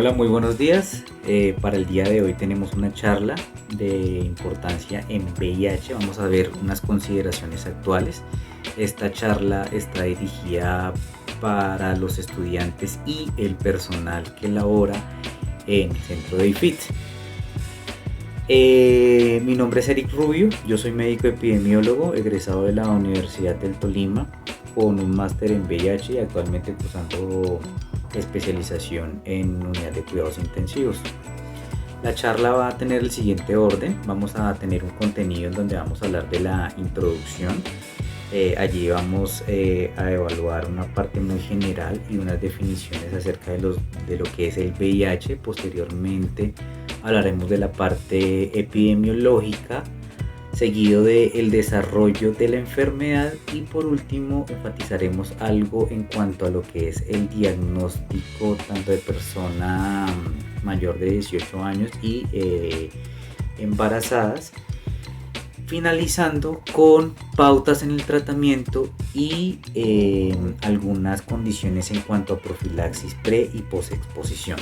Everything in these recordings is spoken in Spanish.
Hola, muy buenos días. Para el día de hoy tenemos una charla de importancia en VIH. Vamos a ver unas consideraciones actuales. Esta charla está dirigida para los estudiantes y el personal que labora en el centro de IFIT. Mi nombre es Eric Rubio, yo soy médico epidemiólogo egresado de la Universidad del Tolima con un máster en VIH y actualmente cursando especialización en unidad de cuidados intensivos. La charla va a tener el siguiente orden. Vamos a tener un contenido en donde vamos a hablar de la introducción. Allí vamos a evaluar una parte muy general y unas definiciones acerca de lo que es el VIH. Posteriormente hablaremos de la parte epidemiológica, seguido del desarrollo de la enfermedad y por último enfatizaremos algo en cuanto a lo que es el diagnóstico tanto de persona mayor de 18 años y embarazadas, finalizando con pautas en el tratamiento y algunas condiciones en cuanto a profilaxis pre y posexposición.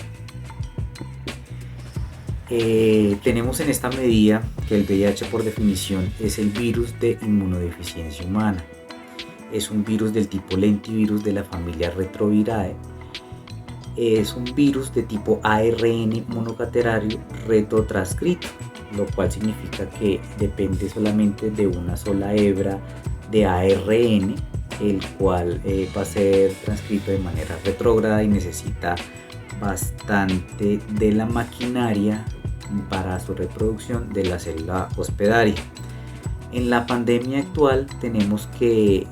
Tenemos en esta medida que el VIH por definición es el virus de inmunodeficiencia humana. Es un virus del tipo lentivirus de la familia Retrovirae. Es un virus de tipo ARN monocaterario retrotranscrito, lo cual significa que depende solamente de una sola hebra de ARN, el cual va a ser transcrito de manera retrógrada y necesita bastante de la maquinaria para su reproducción de la célula hospedaria. En la pandemia actual tenemos que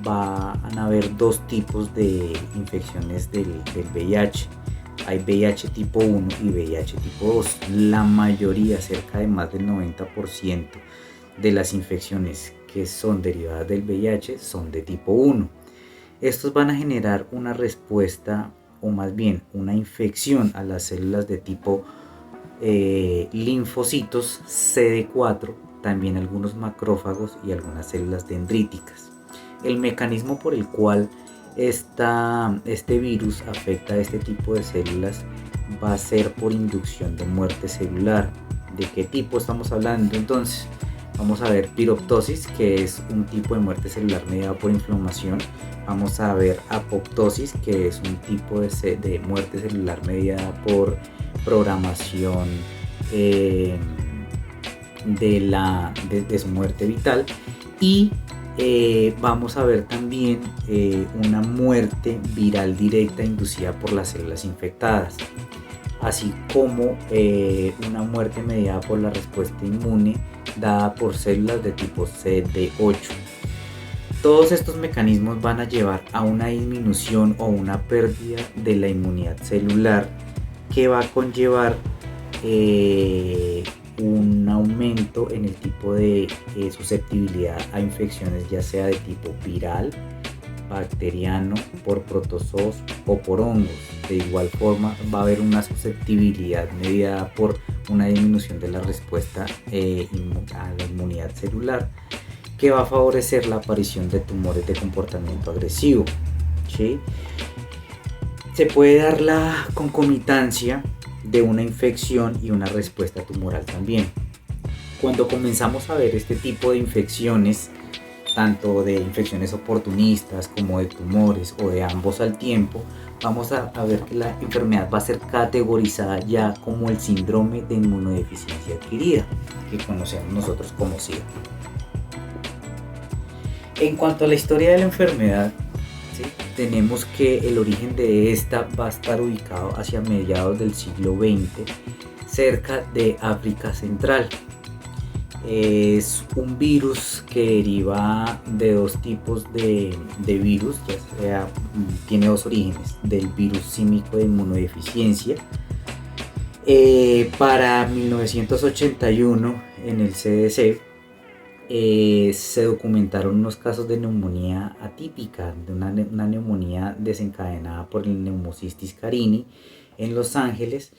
van a haber dos tipos de infecciones del VIH. Hay VIH tipo 1 y VIH tipo 2. La mayoría, cerca de más del 90% de las infecciones que son derivadas del VIH son de tipo 1. Estos van a generar una respuesta o más bien una infección a las células de tipo linfocitos CD4, también algunos macrófagos y algunas células dendríticas. El mecanismo por el cual este virus afecta a este tipo de células va a ser por inducción de muerte celular. ¿De qué tipo estamos hablando? Entonces vamos a ver piroptosis, que es un tipo de muerte celular mediada por inflamación. Vamos a ver apoptosis, que es un tipo de muerte celular mediada por programación de su muerte vital. Y vamos a ver también una muerte viral directa inducida por las células infectadas, así como una muerte mediada por la respuesta inmune dada por células de tipo CD8. Todos estos mecanismos van a llevar a una disminución o una pérdida de la inmunidad celular, que va a conllevar un aumento en el tipo de susceptibilidad a infecciones, ya sea de tipo viral, bacteriano, por protozoos o por hongos. De igual forma va a haber una susceptibilidad mediada por una disminución de la respuesta a la inmunidad celular, que va a favorecer la aparición de tumores de comportamiento agresivo. ¿Sí? Se puede dar la concomitancia de una infección y una respuesta tumoral también. Cuando comenzamos a ver este tipo de infecciones, tanto de infecciones oportunistas como de tumores o de ambos al tiempo, vamos a ver que la enfermedad va a ser categorizada ya como el síndrome de inmunodeficiencia adquirida, que conocemos nosotros como SIDA. En cuanto a la historia de la enfermedad, ¿sí?, tenemos que el origen de esta va a estar ubicado hacia mediados del siglo XX, cerca de África Central. Es un virus que deriva de dos tipos de virus, ya sea, tiene dos orígenes, del virus símico de inmunodeficiencia. Para 1981 en el CDC se documentaron unos casos de neumonía atípica, de una neumonía desencadenada por el Pneumocystis carini en Los Ángeles,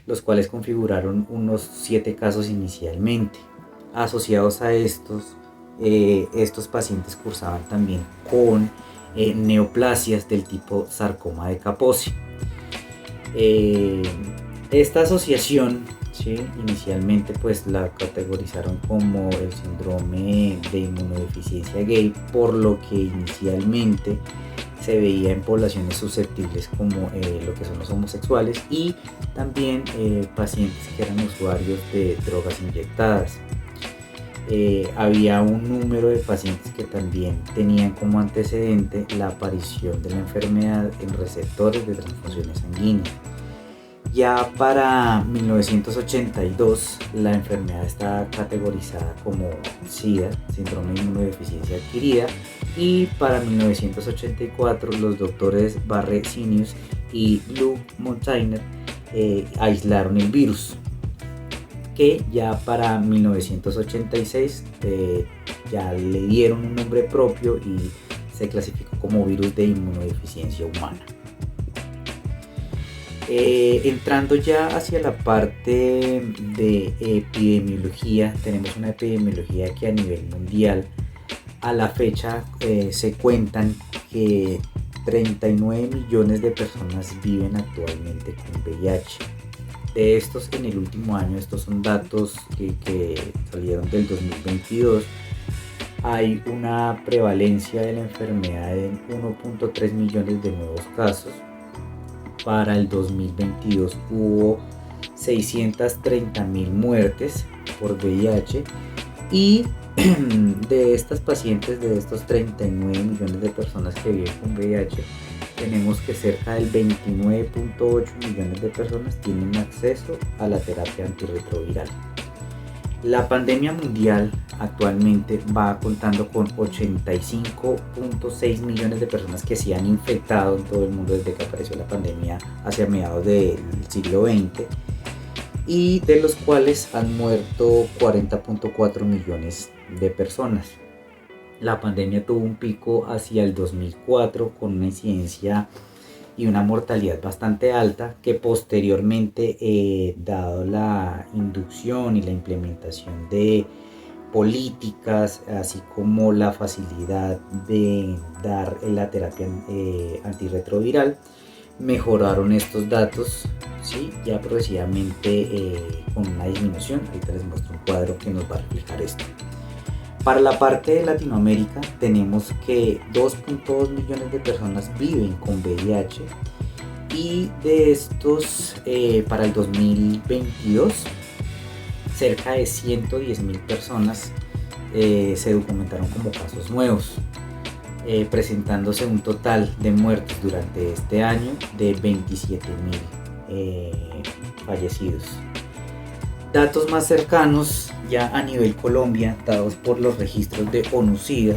los cuales configuraron unos 7 casos inicialmente. Asociados a estos pacientes cursaban también con neoplasias del tipo sarcoma de Kaposi. Eh, Esta asociación, ¿sí? Inicialmente pues la categorizaron como el síndrome de inmunodeficiencia gay, por lo que inicialmente se veía en poblaciones susceptibles como lo que son los homosexuales y también pacientes que eran usuarios de drogas inyectadas. Había un número de pacientes que también tenían como antecedente la aparición de la enfermedad en receptores de transfusiones sanguíneas. Ya para 1982 la enfermedad está categorizada como SIDA, síndrome de inmunodeficiencia adquirida, y para 1984 los doctores Barre Sinius y Lou Montagnier aislaron el virus, que ya para 1986 ya le dieron un nombre propio y se clasificó como virus de inmunodeficiencia humana. Entrando ya hacia la parte de epidemiología, tenemos una epidemiología que a nivel mundial a la fecha se cuentan que 39 millones de personas viven actualmente con VIH. De estos, en el último año, estos son datos que salieron del 2022, hay una prevalencia de la enfermedad en 1.3 millones de nuevos casos. Para el 2022 hubo 630.000 muertes por VIH, y de estas pacientes, de estos 39 millones de personas que viven con VIH, tenemos que cerca del 29.8 millones de personas tienen acceso a la terapia antirretroviral. La pandemia mundial actualmente va contando con 85.6 millones de personas que se han infectado en todo el mundo desde que apareció la pandemia hacia mediados del siglo XX, y de los cuales han muerto 40.4 millones de personas. La pandemia tuvo un pico hacia el 2004 con una incidencia y una mortalidad bastante alta, que posteriormente, dado la inducción y la implementación de políticas, así como la facilidad de dar la terapia antirretroviral, mejoraron estos datos, ¿sí? Ya progresivamente con una disminución. Ahorita les muestro un cuadro que nos va a reflejar esto. Para la parte de Latinoamérica tenemos que 2.2 millones de personas viven con VIH, y de estos para el 2022 cerca de 110.000 personas se documentaron como casos nuevos, presentándose un total de muertes durante este año de 27.000 fallecidos. Datos más cercanos ya a nivel Colombia, dados por los registros de ONU-SIDA,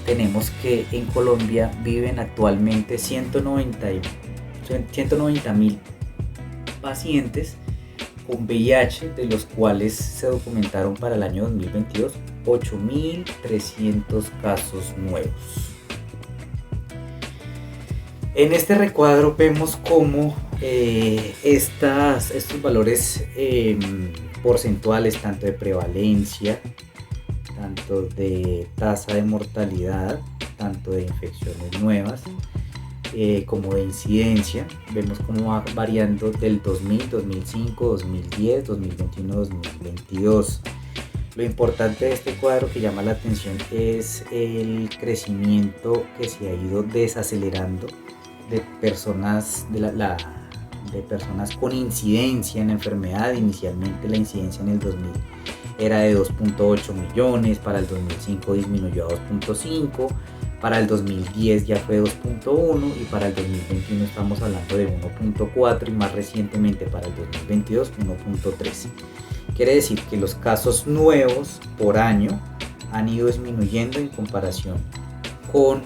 tenemos que en Colombia viven actualmente 190.000 pacientes con VIH, de los cuales se documentaron para el año 2022 8.300 casos nuevos. En este recuadro vemos cómo estos valores porcentuales, tanto de prevalencia, tanto de tasa de mortalidad, tanto de infecciones nuevas, como de incidencia, vemos cómo va variando del 2000, 2005, 2010, 2021, 2022. Lo importante de este cuadro que llama la atención es el crecimiento que se ha ido desacelerando de personas, de personas con incidencia en la enfermedad. Inicialmente la incidencia en el 2000 era de 2.8 millones, para el 2005 disminuyó a 2.5, para el 2010 ya fue 2.1, y para el 2021 estamos hablando de 1.4, y más recientemente para el 2022 1.3. Quiere decir que los casos nuevos por año han ido disminuyendo en comparación con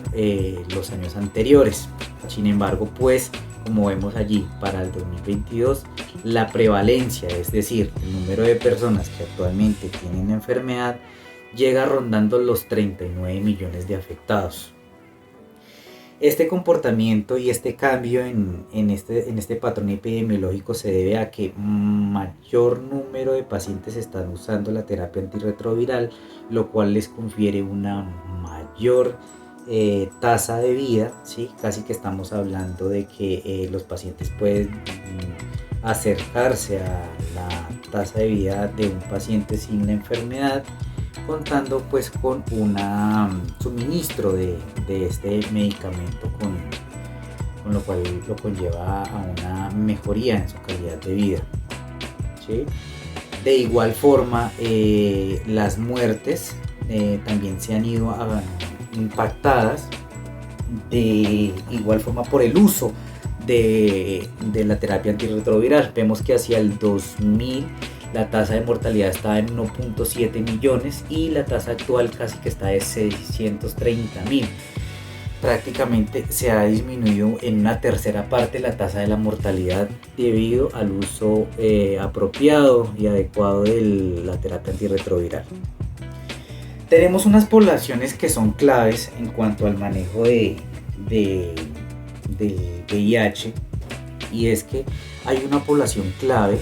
los años anteriores. Sin embargo, pues como vemos allí, para el 2022 la prevalencia, es decir, el número de personas que actualmente tienen la enfermedad, llega rondando los 39 millones de afectados. Este comportamiento y este cambio en este patrón epidemiológico se debe a que mayor número de pacientes están usando la terapia antirretroviral, lo cual les confiere una mayor tasa de vida, ¿sí? Casi que estamos hablando de que los pacientes pueden acercarse a la tasa de vida de un paciente sin la enfermedad, contando pues con un suministro de este medicamento, con lo cual lo conlleva a una mejoría en su calidad de vida, ¿sí? De igual forma, las muertes también se han ido impactadas de igual forma por el uso de la terapia antirretroviral. Vemos que hacia el 2000 la tasa de mortalidad estaba en 1.7 millones y la tasa actual casi que está de 630.000. Prácticamente se ha disminuido en una tercera parte la tasa de la mortalidad debido al uso apropiado y adecuado de la terapia antirretroviral. Tenemos unas poblaciones que son claves en cuanto al manejo del VIH, y es que hay una población clave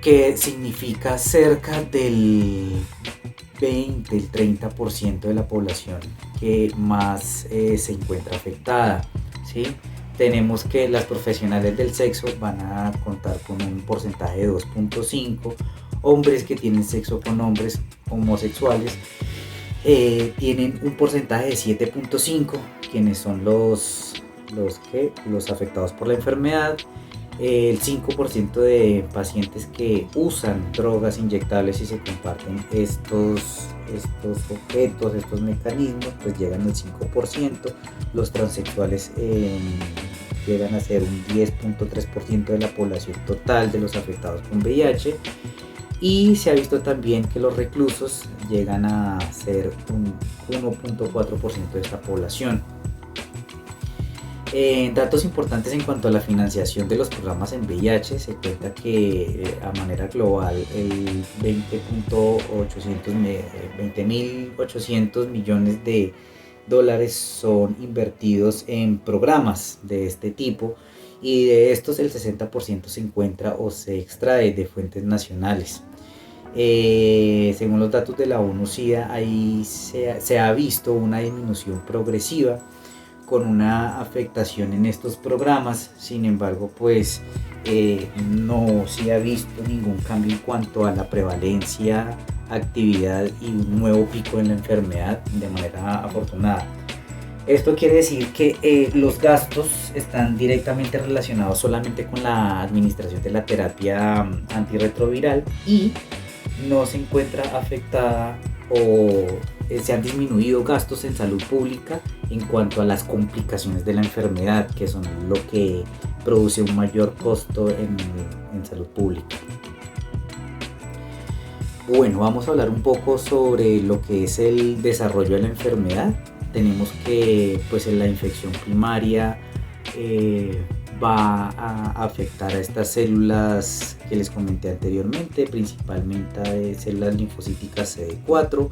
que significa cerca del 20, el 30% de la población que más se encuentra afectada, ¿sí? Tenemos que las profesionales del sexo van a contar con un porcentaje de 2.5, hombres que tienen sexo con hombres homosexuales tienen un porcentaje de 7.5, quienes son los afectados por la enfermedad. El 5% de pacientes que usan drogas inyectables y se comparten estos objetos, estos mecanismos, pues llegan al 5%. Los transexuales llegan a ser un 10.3% de la población total de los afectados con VIH. Y se ha visto también que los reclusos llegan a ser un 1.4% de esta población. Datos importantes en cuanto a la financiación de los programas en VIH: se cuenta que a manera global el 20.800 millones de dólares son invertidos en programas de este tipo, y de estos el 60% se encuentra o se extrae de fuentes nacionales. Según los datos de la ONU-SIDA, ahí se ha visto una disminución progresiva con una afectación en estos programas. Sin embargo, pues no se ha visto ningún cambio en cuanto a la prevalencia, actividad y un nuevo pico en la enfermedad de manera afortunada. Esto quiere decir que los gastos están directamente relacionados solamente con la administración de la terapia antirretroviral, y no se encuentra afectada o se han disminuido gastos en salud pública en cuanto a las complicaciones de la enfermedad, que son lo que produce un mayor costo en salud pública. Bueno, vamos a hablar un poco sobre lo que es el desarrollo de la enfermedad. Tenemos que pues en la infección primaria va a afectar a estas células que les comenté anteriormente, principalmente a células linfocíticas CD4.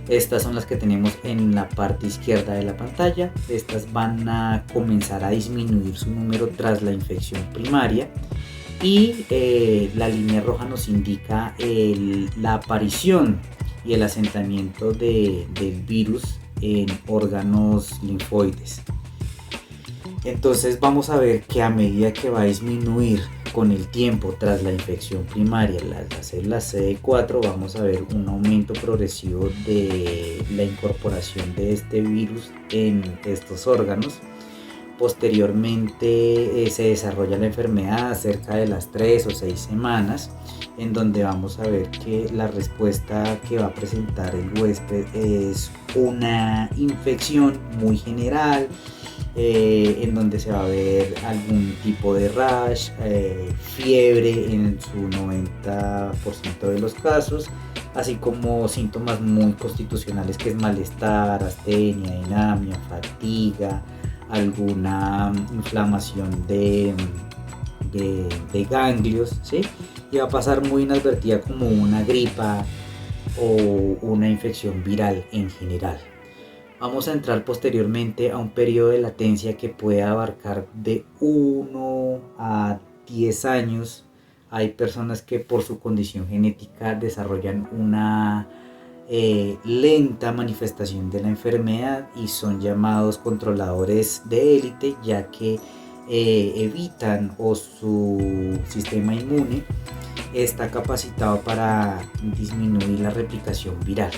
Estas son las que tenemos en la parte izquierda de la pantalla. Estas van a comenzar a disminuir su número tras la infección primaria, y la línea roja nos indica la aparición y el asentamiento del virus en órganos linfoides. Entonces vamos a ver que a medida que va a disminuir con el tiempo tras la infección primaria las células CD4, vamos a ver un aumento progresivo de la incorporación de este virus en estos órganos. Posteriormente se desarrolla la enfermedad cerca de las 3 o 6 semanas, en donde vamos a ver que la respuesta que va a presentar el huésped es una infección muy general, en donde se va a ver algún tipo de rash, fiebre en su 90% de los casos, así como síntomas muy constitucionales, que es malestar, astenia, dinamia, fatiga, alguna inflamación de ganglios, ¿sí? Y va a pasar muy inadvertida como una gripa o una infección viral en general. Vamos a entrar posteriormente a un periodo de latencia que puede abarcar de 1 a 10 años. Hay personas que por su condición genética desarrollan una lenta manifestación de la enfermedad y son llamados controladores de élite, ya que evitan o su sistema inmune está capacitado para disminuir la replicación viral.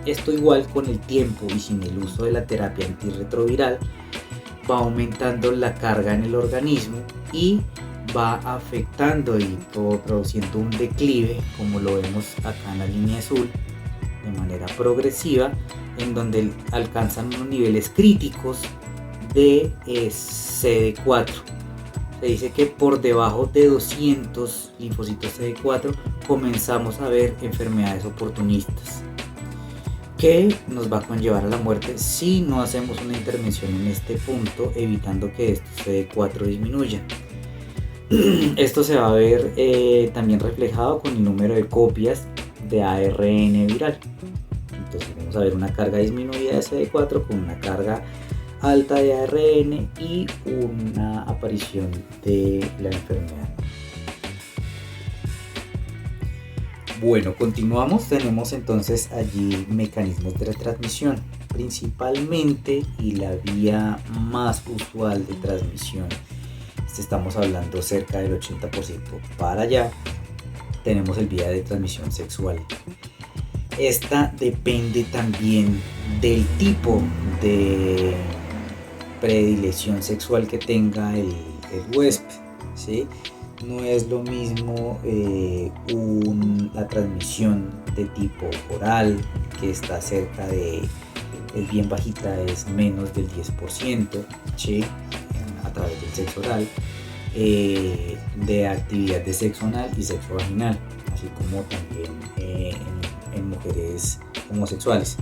Esto igual con el tiempo y sin el uso de la terapia antirretroviral va aumentando la carga en el organismo y va afectando y produciendo un declive, como lo vemos acá en la línea azul, de manera progresiva, en donde alcanzan unos niveles críticos de CD4. Se dice que por debajo de 200 linfocitos CD4 comenzamos a ver enfermedades oportunistas, que nos va a conllevar a la muerte si no hacemos una intervención en este punto, evitando que estos CD4 disminuyan. Esto se va a ver también reflejado con el número de copias de ARN viral. Entonces vamos a ver una carga disminuida de CD4 con una carga alta de ARN y una aparición de la enfermedad. Bueno, continuamos. Tenemos entonces allí mecanismos de transmisión. Principalmente, y la vía más usual de transmisión, estamos hablando cerca del 80% para allá, tenemos el vía de transmisión sexual. Esta depende también del tipo de predilección sexual que tenga el huésped, ¿sí? No es lo mismo la transmisión de tipo oral, que está cerca de, es bien bajita, es menos del 10%, ¿sí? A través del sexo oral, de actividad de sexo anal y sexo vaginal, así como también en mujeres homosexuales.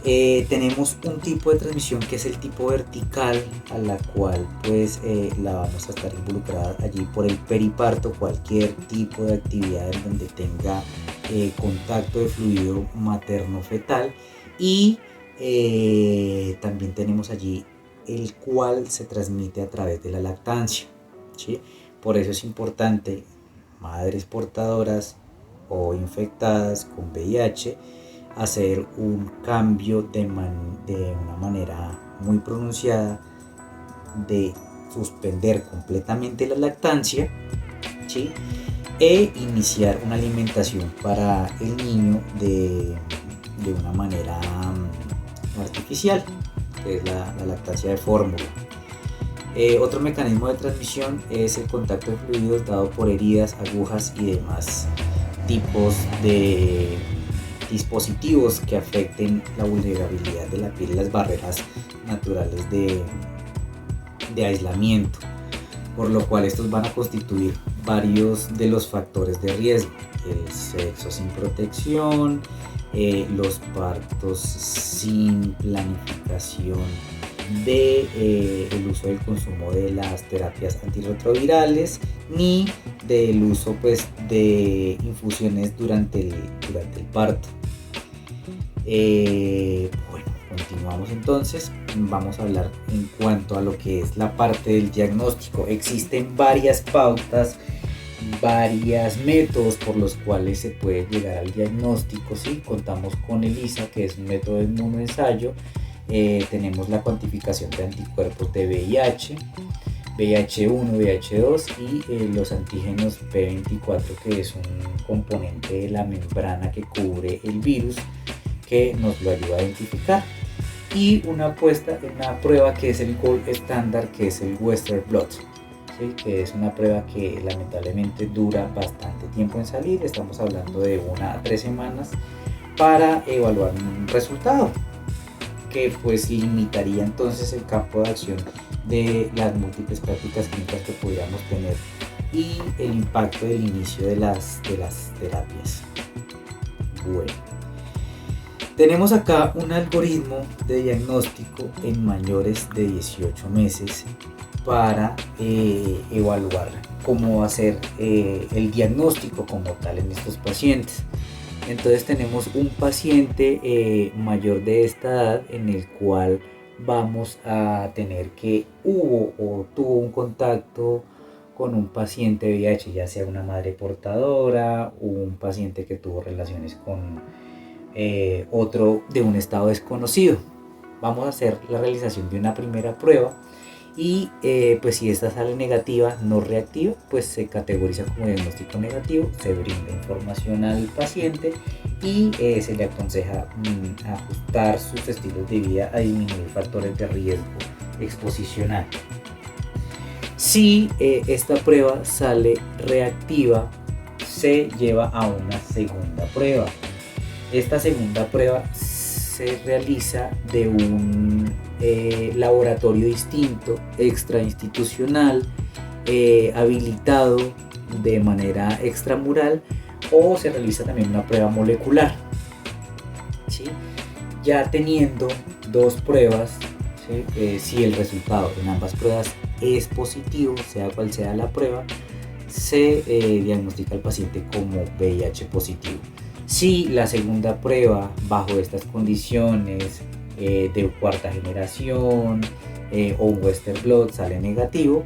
Tenemos un tipo de transmisión que es el tipo vertical, a la cual pues la vamos a estar involucrada allí por el periparto, cualquier tipo de actividad en donde tenga contacto de fluido materno fetal, y también tenemos allí el cual se transmite a través de la lactancia, ¿sí? Por eso es importante, madres portadoras o infectadas con VIH, hacer un cambio de una manera muy pronunciada, de suspender completamente la lactancia, ¿sí? E iniciar una alimentación para el niño de una manera artificial, que es la lactancia de fórmula. Otro mecanismo de transmisión es el contacto de fluidos dado por heridas, agujas y demás tipos de dispositivos que afecten la vulnerabilidad de la piel y las barreras naturales de aislamiento, por lo cual estos van a constituir varios de los factores de riesgo: el sexo sin protección, los partos sin planificación, el uso del consumo de las terapias antirretrovirales, ni del uso pues de infusiones durante el parto. Bueno, continuamos entonces. Vamos a hablar en cuanto a lo que es la parte del diagnóstico. Existen varias pautas, varios métodos por los cuales se puede llegar al diagnóstico, ¿sí? Contamos con ELISA, que es un método de inmunoensayo. Tenemos la cuantificación de anticuerpos de VIH, VIH1, VIH2 y los antígenos P24, que es un componente de la membrana que cubre el virus, que nos lo ayuda a identificar, y una prueba que es el gold estándar, que es el Western Blot, ¿sí? Que es una prueba que lamentablemente dura bastante tiempo en salir. Estamos hablando de 1 a 3 semanas para evaluar un resultado, que pues limitaría entonces el campo de acción de las múltiples prácticas clínicas que pudiéramos tener y el impacto del inicio de las terapias. Bueno, tenemos acá un algoritmo de diagnóstico en mayores de 18 meses para evaluar cómo hacer el diagnóstico como tal en estos pacientes. Entonces tenemos un paciente mayor de esta edad, en el cual vamos a tener que tuvo un contacto con un paciente VIH, ya sea una madre portadora o un paciente que tuvo relaciones con otro de un estado desconocido. Vamos a hacer la realización de una primera prueba y pues si esta sale negativa, no reactiva, pues se categoriza como diagnóstico negativo, se brinda información al paciente y se le aconseja ajustar sus estilos de vida a disminuir factores de riesgo exposicional. Si esta prueba sale reactiva, se lleva a una segunda prueba. Esta segunda prueba se realiza de un laboratorio distinto, extrainstitucional, habilitado de manera extramural, o se realiza también una prueba molecular. ¿Sí? Ya teniendo dos pruebas, ¿sí? Si el resultado en ambas pruebas es positivo, sea cual sea la prueba, se diagnostica al paciente como VIH positivo. Si la segunda prueba bajo estas condiciones de cuarta generación o un Western blot sale negativo,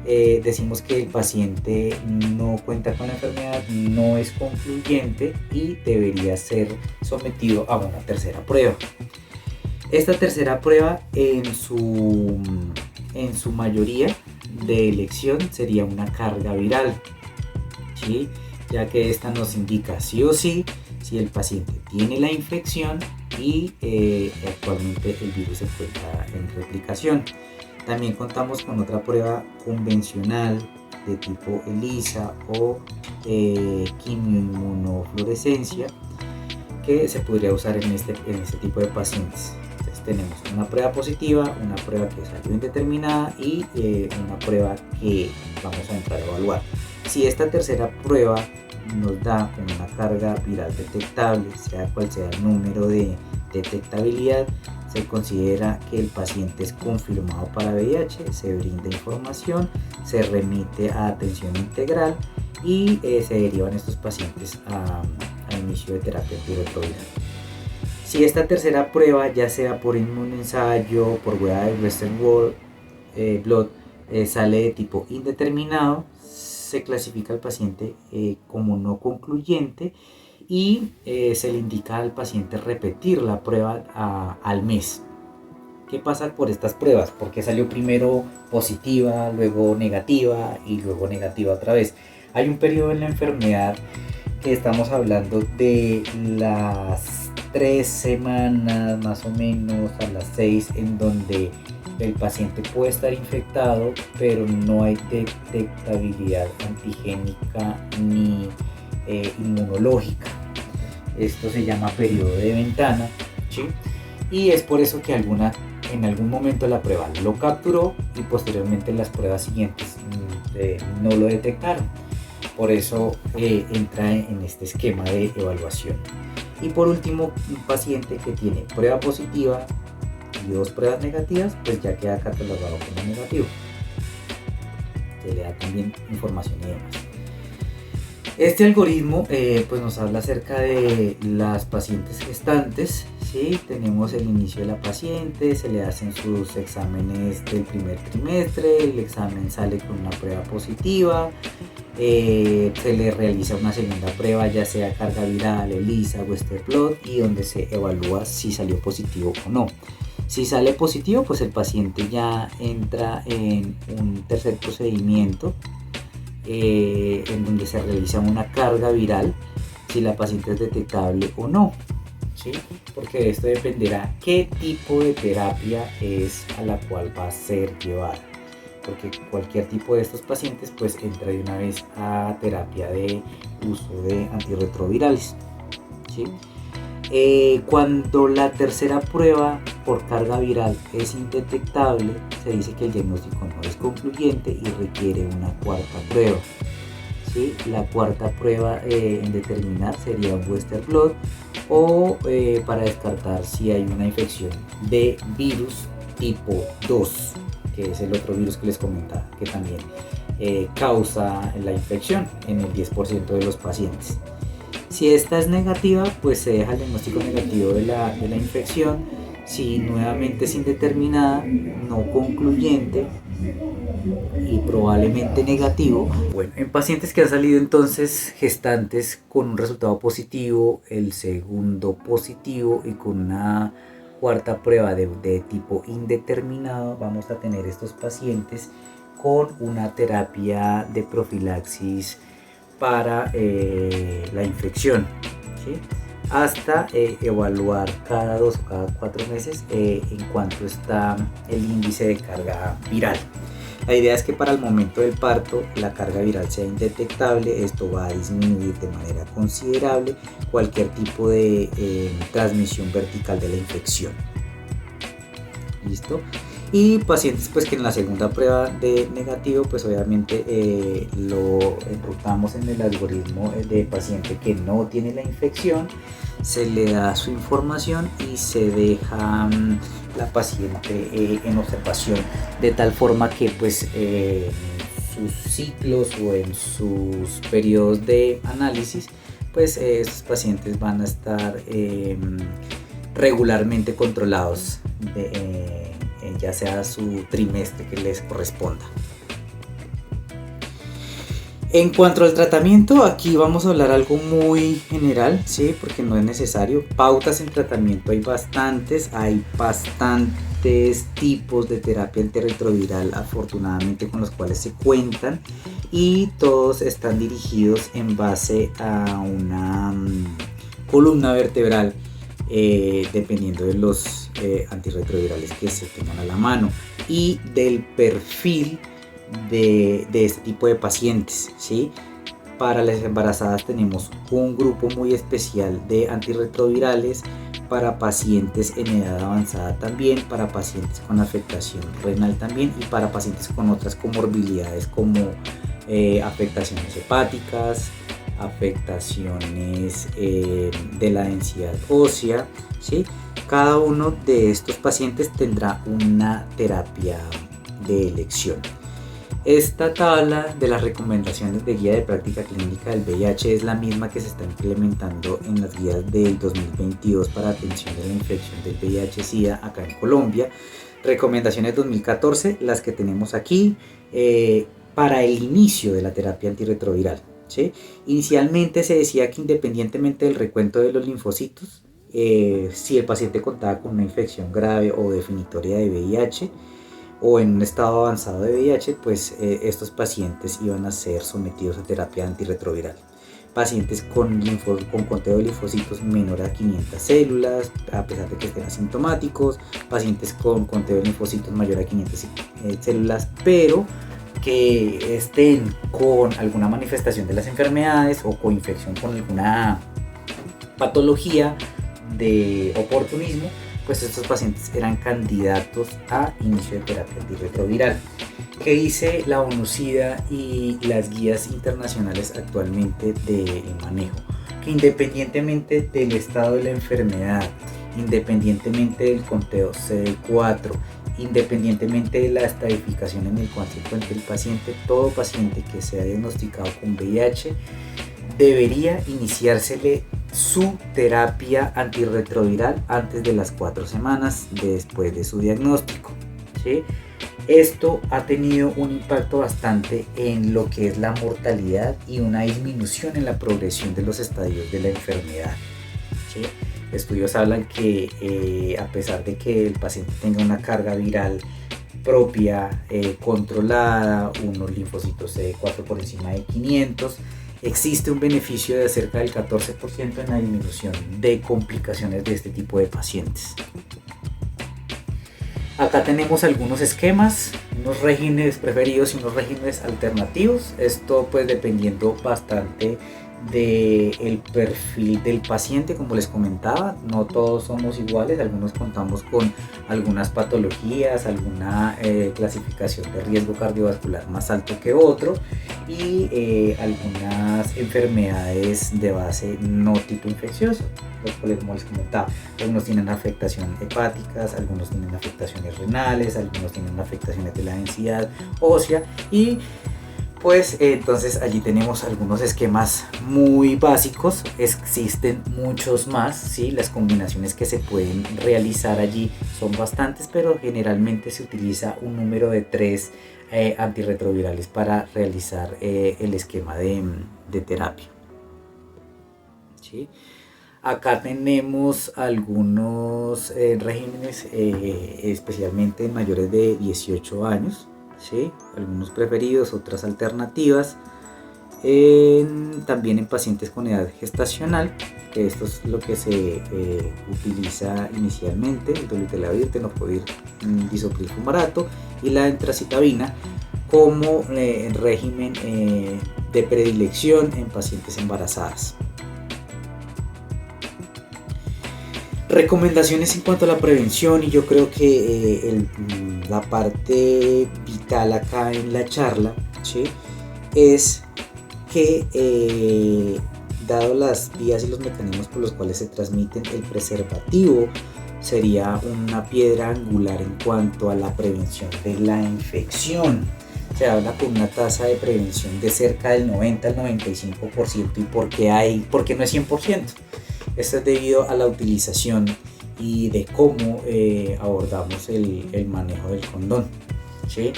decimos que el paciente no cuenta con la enfermedad, no es concluyente y debería ser sometido a una tercera prueba. Esta tercera prueba en su mayoría de elección sería una carga viral, ¿sí? Ya que esta nos indica sí o sí si el paciente tiene la infección y actualmente el virus se encuentra en replicación. También contamos con otra prueba convencional de tipo ELISA o quimioinmunofluorescencia que se podría usar en este tipo de pacientes. Entonces tenemos una prueba positiva, una prueba que salió indeterminada y una prueba que vamos a entrar a evaluar. Si esta tercera prueba nos da una carga viral detectable, sea cual sea el número de detectabilidad, se considera que el paciente es confirmado para VIH, se brinda información, se remite a atención integral y se derivan estos pacientes a inicio de terapia antirretroviral. Si esta tercera prueba, ya sea por inmunoensayo, por huella de Western blot, sale de tipo indeterminado, se clasifica al paciente como no concluyente y se le indica al paciente repetir la prueba al mes. ¿Qué pasa por estas pruebas? ¿Por qué salió primero positiva, luego negativa y luego negativa otra vez? Hay un periodo en la enfermedad que estamos hablando de las 3 semanas más o menos a las 6, en donde el paciente puede estar infectado, pero no hay detectabilidad antigénica ni inmunológica. Esto se llama periodo de ventana, ¿sí? Y es por eso que en algún momento la prueba lo capturó y posteriormente las pruebas siguientes no lo detectaron. Por eso entra en este esquema de evaluación. Y por último, un paciente que tiene prueba positiva y 2 pruebas negativas, pues ya queda catalogado como negativo. Se le da también información y demás. Este algoritmo pues nos habla acerca de las pacientes gestantes, ¿sí? Tenemos el inicio de la paciente, se le hacen sus exámenes del primer trimestre, el examen sale con una prueba positiva, se le realiza una segunda prueba, ya sea carga viral, ELISA, Western blot, y donde se evalúa si salió positivo o no. Si sale positivo, pues el paciente ya entra en un tercer procedimiento en donde se realiza una carga viral, si la paciente es detectable o no, ¿sí? Porque de esto dependerá qué tipo de terapia es a la cual va a ser llevada, porque cualquier tipo de estos pacientes pues entra de una vez a terapia de uso de antirretrovirales, ¿sí? Cuando la tercera prueba por carga viral es indetectable, se dice que el diagnóstico no es concluyente y requiere una cuarta prueba, ¿sí? La cuarta prueba en determinar sería un Western blot o para descartar si hay una infección de virus tipo 2, que es el otro virus que les comentaba, que también causa la infección en el 10% de los pacientes. Si esta es negativa, pues se deja el diagnóstico negativo de la infección. Si nuevamente es indeterminada, no concluyente, y probablemente negativo. Bueno, en pacientes que han salido entonces gestantes con un resultado positivo, el segundo positivo y con una cuarta prueba de tipo indeterminado, vamos a tener estos pacientes con una terapia de profilaxis para la infección, ¿sí? Hasta evaluar cada 2 o cada 4 meses en cuanto está el índice de carga viral. La idea es que para el momento del parto la carga viral sea indetectable. Esto va a disminuir de manera considerable cualquier tipo de transmisión vertical de la infección. ¿Listo? Y pacientes pues que en la segunda prueba de negativo, pues obviamente lo enrutamos en el algoritmo de paciente que no tiene la infección, se le da su información y se deja la paciente en observación, de tal forma que pues sus ciclos o en sus periodos de análisis, pues estos pacientes van a estar regularmente controlados ya sea su trimestre que les corresponda. En cuanto al tratamiento, aquí vamos a hablar algo muy general, ¿sí? Porque no es necesario. Pautas en tratamiento hay bastantes tipos de terapia antirretroviral afortunadamente con los cuales se cuentan, y todos están dirigidos en base a una columna vertebral dependiendo de los antirretrovirales que se tengan a la mano y del perfil de este tipo de pacientes, ¿sí? Para las embarazadas tenemos un grupo muy especial de antirretrovirales, para pacientes en edad avanzada también, para pacientes con afectación renal también, y para pacientes con otras comorbilidades como afectaciones hepáticas, afectaciones de la densidad ósea, ¿sí? Cada uno de estos pacientes tendrá una terapia de elección. Esta tabla de las recomendaciones de guía de práctica clínica del VIH es la misma que se está implementando en las guías del 2022 para atención de la infección del VIH-Sida acá en Colombia. Recomendaciones 2014, las que tenemos aquí para el inicio de la terapia antirretroviral, ¿sí? Inicialmente se decía que independientemente del recuento de los linfocitos, si el paciente contaba con una infección grave o definitoria de VIH o en un estado avanzado de VIH, pues estos pacientes iban a ser sometidos a terapia antirretroviral. Pacientes con conteo de linfocitos menor a 500 células, a pesar de que estén asintomáticos, pacientes con conteo de linfocitos mayor a 500 células, pero que estén con alguna manifestación de las enfermedades o con infección con alguna patología de oportunismo, pues estos pacientes eran candidatos a inicio de terapia antirretroviral. ¿Qué dice la ONU-SIDA y las guías internacionales actualmente de manejo? Que independientemente del estado de la enfermedad, independientemente del conteo CD4, independientemente de la estadificación en el cual se encuentre el paciente, todo paciente que sea diagnosticado con VIH debería iniciársele su terapia antirretroviral antes de las 4 semanas después de su diagnóstico, ¿sí? Esto ha tenido un impacto bastante en lo que es la mortalidad y una disminución en la progresión de los estadios de la enfermedad, ¿sí? Estudios hablan que a pesar de que el paciente tenga una carga viral propia, controlada, unos linfocitos CD4 por encima de 500, existe un beneficio de cerca del 14% en la disminución de complicaciones de este tipo de pacientes. Acá tenemos algunos esquemas, unos regímenes preferidos y unos regímenes alternativos. Esto pues dependiendo bastante del perfil del paciente, como les comentaba, no todos somos iguales, algunos contamos con algunas patologías, alguna clasificación de riesgo cardiovascular más alto que otro y algunas enfermedades de base no tipo infeccioso, los cuales, como les comentaba, algunos tienen afectaciones hepáticas, algunos tienen afectaciones renales, algunos tienen afectaciones de la densidad ósea y Pues entonces allí tenemos algunos esquemas muy básicos, existen muchos más, ¿sí? Las combinaciones que se pueden realizar allí son bastantes, pero generalmente se utiliza un número de 3 antirretrovirales para realizar el esquema de terapia, ¿sí? Acá tenemos algunos regímenes, especialmente en mayores de 18 años, ¿sí? Algunos preferidos, otras alternativas. También en pacientes con edad gestacional, que esto es lo que se utiliza inicialmente, el dolutegravir, tenofovir, disopril fumarato y la entracitabina como régimen de predilección en pacientes embarazadas. Recomendaciones en cuanto a la prevención, y yo creo que la parte vital acá en la charla, ¿sí? Es que dado las vías y los mecanismos por los cuales se transmiten, el preservativo sería una piedra angular en cuanto a la prevención de la infección. Se habla con una tasa de prevención de cerca del 90 al 95%. ¿Y por qué no es 100%? Esto es debido a la utilización y de cómo abordamos el manejo del condón, ¿sí?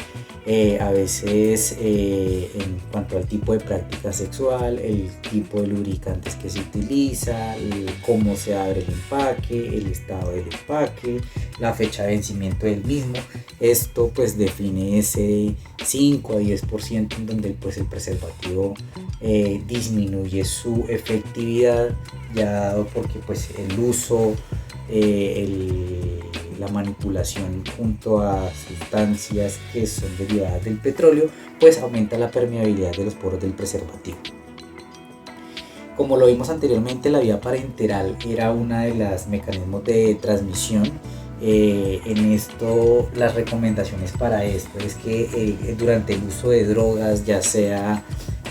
A veces en cuanto al tipo de práctica sexual, el tipo de lubricantes que se utiliza, cómo se abre el empaque, el estado del empaque, la fecha de vencimiento del mismo, esto pues define ese 5 a 10% en donde pues el preservativo disminuye su efectividad, ya dado porque pues el uso, la manipulación junto a sustancias que son derivadas del petróleo, pues aumenta la permeabilidad de los poros del preservativo. Como lo vimos anteriormente, la vía parenteral era una de los mecanismos de transmisión. En esto, las recomendaciones para esto es que durante el uso de drogas, ya sea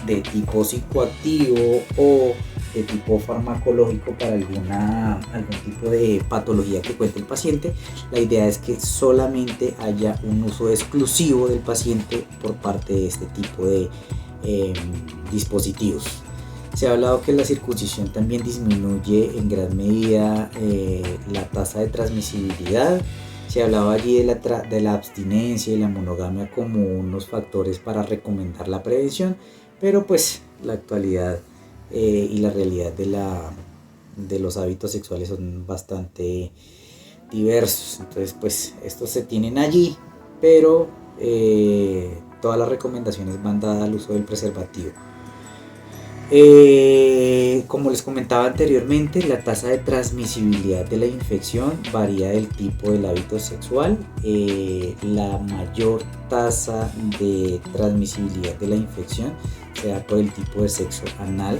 de tipo psicoactivo o de tipo farmacológico para algún tipo de patología que cuente el paciente, la idea es que solamente haya un uso exclusivo del paciente por parte de este tipo de dispositivos. Se ha hablado que la circuncisión también disminuye en gran medida la tasa de transmisibilidad. Se hablaba allí de la abstinencia y la monogamia como unos factores para recomendar la prevención, pero pues la actualidad y la realidad de los hábitos sexuales son bastante diversos. Entonces pues estos se tienen allí, pero todas las recomendaciones van dadas al uso del preservativo. Como les comentaba anteriormente, la tasa de transmisibilidad de la infección varía del tipo del hábito sexual. La mayor tasa de transmisibilidad de la infección se da por el tipo de sexo anal,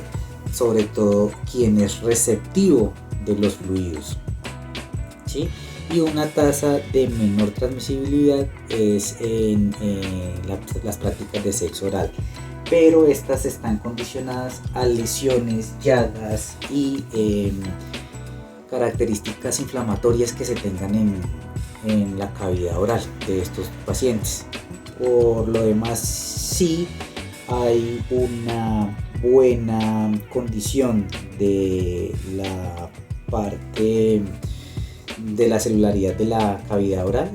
sobre todo quien es receptivo de los fluidos, ¿sí? Y una tasa de menor transmisibilidad es en las prácticas de sexo oral, pero estas están condicionadas a lesiones, llagas y características inflamatorias que se tengan en la cavidad oral de estos pacientes. Por lo demás, sí hay una buena condición de la parte de la celularidad de la cavidad oral,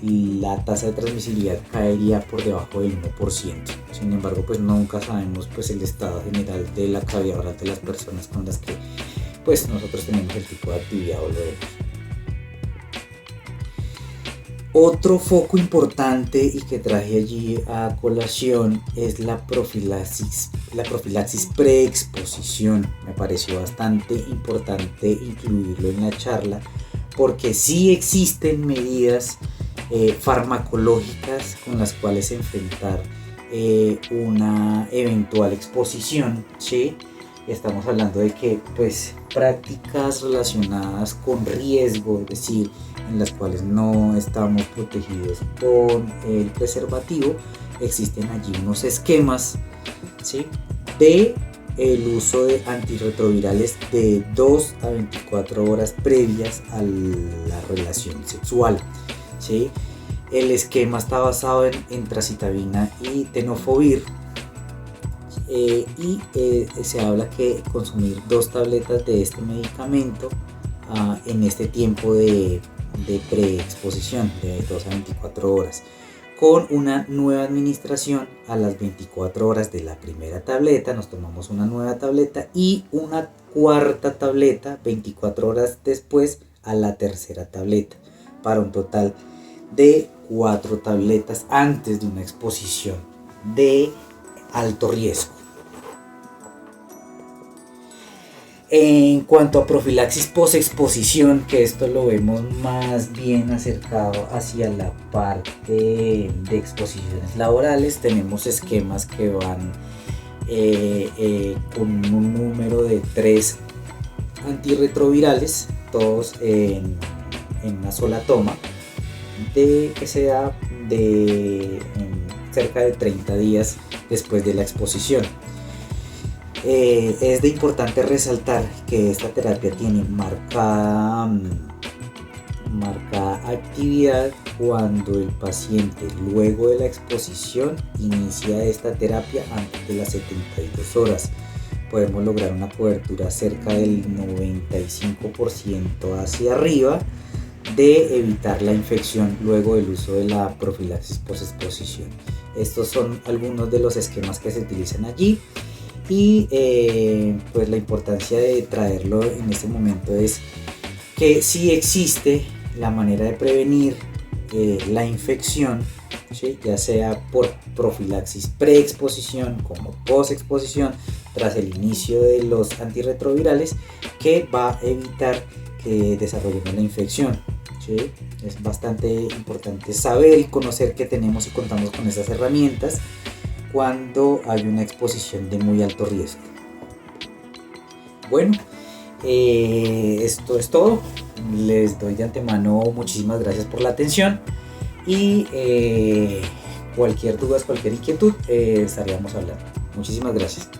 la tasa de transmisibilidad caería por debajo del 1%. Sin embargo, pues nunca sabemos pues el estado general de la cavidad oral de las personas con las que pues nosotros tenemos el tipo de actividad o lo vemos. Otro foco importante y que traje allí a colación es la profilaxis preexposición. Me pareció bastante importante incluirlo en la charla porque sí existen medidas farmacológicas con las cuales enfrentar una eventual exposición, ¿sí? Estamos hablando de que pues prácticas relacionadas con riesgo, es decir, en las cuales no estamos protegidos con el preservativo, existen allí unos esquemas, ¿sí?, de el uso de antirretrovirales de 2 a 24 horas previas a la relación sexual, ¿sí? El esquema está basado en entracitabina y tenofovir, Se habla que consumir 2 tabletas de este medicamento en este tiempo de preexposición de 2 a 24 horas, con una nueva administración a las 24 horas de la primera tableta. Nos tomamos una nueva tableta y una cuarta tableta 24 horas después a la tercera tableta, para un total de 4 tabletas antes de una exposición de alto riesgo. En cuanto a profilaxis post-exposición, que esto lo vemos más bien acercado hacia la parte de exposiciones laborales, tenemos esquemas que van con un número de 3 antirretrovirales, todos en una sola toma, que se da cerca de 30 días después de la exposición. Es de importante resaltar que esta terapia tiene marcada actividad cuando el paciente, luego de la exposición, inicia esta terapia antes de las 72 horas. Podemos lograr una cobertura cerca del 95% hacia arriba de evitar la infección luego del uso de la profilaxis post-exposición. Estos son algunos de los esquemas que se utilizan allí. Y pues la importancia de traerlo en este momento es que sí existe la manera de prevenir la infección, ¿sí? Ya sea por profilaxis preexposición como postexposición, tras el inicio de los antirretrovirales, que va a evitar que desarrollemos la infección, ¿sí? Es bastante importante saber y conocer que tenemos y contamos con esas herramientas cuando hay una exposición de muy alto riesgo. Bueno, esto es todo. Les doy de antemano muchísimas gracias por la atención y cualquier duda, cualquier inquietud estaríamos hablando. Muchísimas gracias.